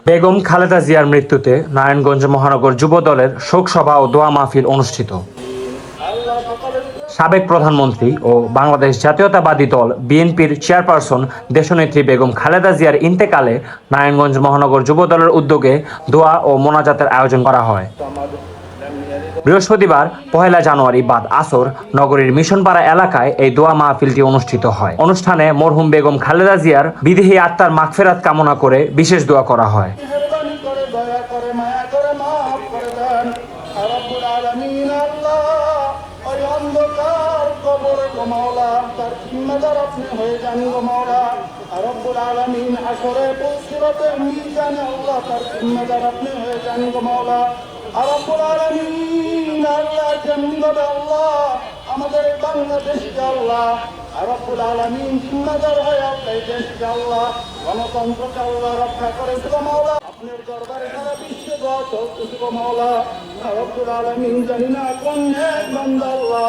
বেগম খালেদা জিয়ার মৃত্যুতে নারায়ণগঞ্জ মহানগর যুব দলের শোক সভা ও দোয়া মাহফিল অনুষ্ঠিত। সাবেক প্রধানমন্ত্রী ও বাংলাদেশ জাতীয়তাবাদী দল বিএনপির চেয়ারপারসন দেশনেত্রী বেগম খালেদা জিয়ার ইন্তেকালে নারায়ণগঞ্জ মহানগর যুব দলের উদ্যোগে দোয়া ও মোনাজাতের আয়োজন করা হয়। বৃহস্পতিবার 1 জানুয়ারি বাদ আসর নগরীর মিশনপাড়া এলাকায় এই দোয়া মাহফিলটি অনুষ্ঠিত হয়। অনুষ্ঠানে মরহুম বেগম খালেদা জিয়ার বিদেহী আত্মার মাগফিরাত কামনা করে বিশেষ দোয়া করা হয়। আমাদের বাংলাদেশকে আল্লাহ রব্বুল আলামিন জিম্মাদার হয়ে আল্লাহ এই দেশকে আল্লাহ গণতন্ত্রকে আল্লাহ রক্ষা করে মাওলা। আপনার দরবারে সারা বিশ্বে দোয়া চলতেছে মাওলা রব্বুল আলামিন। জানি না কোন এক বান্দা আল্লাহ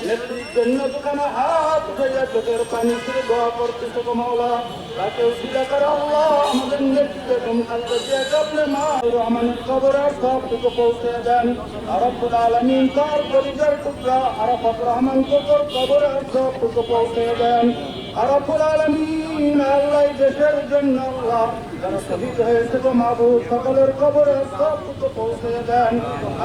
নেত্রীর জন্য দোকানে হাত উঠাইয়া চোখের পানি ছেড়ে দোয়া করতেছে মাওলা। তাকে উঠিলা করে আল্লাহ আমাদের নেত্রী বেগম খালেদা জিয়াকে আপনি মা রহমানের কবরের সবটুকু পৌঁছে দেন রব্বুল আলামিন। তার পরিবার টুকরা আরাফাত রহমান কবরের সবটুকু পৌঁছে দেন রব্বুল আলামিন। আল্লাহ দেশের জন্য আল্লাহ যারা শহীদ হয়েছে গো মাহবুব সকলের কবরের সবটুকু পৌঁছে দেন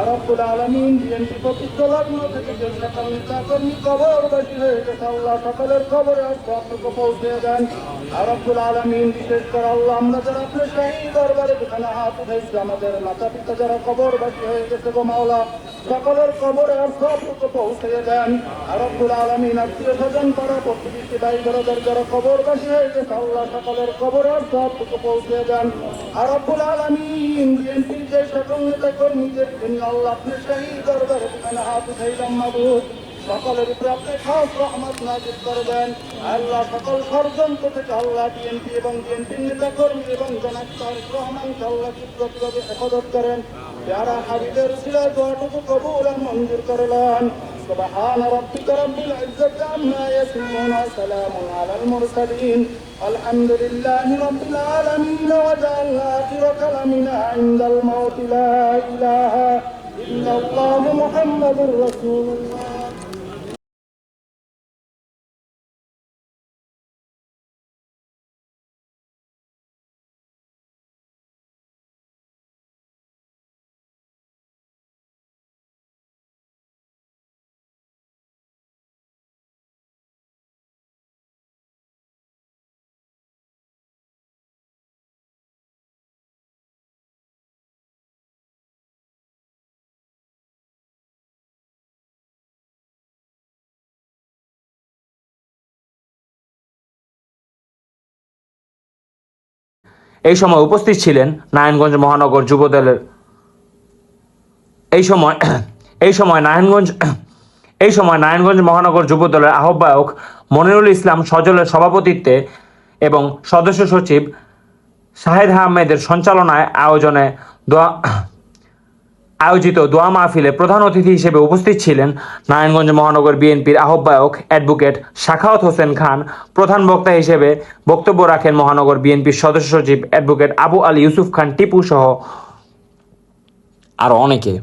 রব্বুল আলামিন। বিএনপি প্রতিষ্ঠা লগ্ন থেকে যে সকল নেতা কর্মী কবরবাসী হয়ে গেছে আল্লাহ সকলের কবরের সবটুকু পৌঁছে দেন রব্বুল আলামিন। বিশেষ করে আল্লাহ আমরা যারা আপনার শাহী দরবারে যেখানে হাত উঠাইছি আমাদের মাতা পিতা যারা কবরবাসী হয়ে গেছে গো মাওলা সকলের কবরের সবটুকু পৌঁছে দেন রব্বুল আলামিন। আত্মীয় স্বজন পাড়া প্রতিবেশী ভাই বোনেদের যারা কবরবাসী হয়ে গেছে আল্লাহ সকলের কবরের সবটুকু পৌঁছে দেন রব্বুল আলামিন। বিএনপির যে সকল নেতা কর্মীদের জন্য আল্লাহ আপনার শাহী দরবারে যেখানে হাত উঠাইলাম মাহবুব সকলের উপরে আপনি খাস রহমত নাযিল করবেন আল্লাহ। সকল ষড়যন্ত্র থেকে আল্লাহ বিএনপি এবং বিএনপির নেতা কর্মী এবং জনাব তারেক রহমানকে আল্লাহ কিভাবে হেফাজত করেন যারা হাবিবের সিরাজ দোয়াটুকু কবুল আর মঞ্জুর করলেন। سبحان ربك رب العزة عما يصفون وسلام على المرسلين الحمد لله رب العالمين وجعلنا آخر كلامنا عند الموت لا إله إلا الله محمد رسول الله। এই সময় উপস্থিত ছিলেন নারায়ণগঞ্জ মহানগর যুব দলের এই সময় নারায়ণগঞ্জ মহানগর যুব দলের আহ্বায়ক মনিরুল ইসলাম সজলের সভাপতিত্বে এবং সদস্য সচিব শাহেদ আহমেদের সঞ্চালনায় আয়োজিত দোয়া মাহফিলে প্রধান অতিথি হিসেবে উপস্থিত ছিলেন নারায়ণগঞ্জ মহানগর বিএনপির আহ্বায়ক অ্যাডভোকেট সাখাওয়াত হোসেন খান। প্রধান বক্তা হিসেবে বক্তব্য রাখেন মহানগর বিএনপির সদস্য সচিব অ্যাডভোকেট আবু আলী ইউসুফ খান টিপু সহ আরো অনেকে।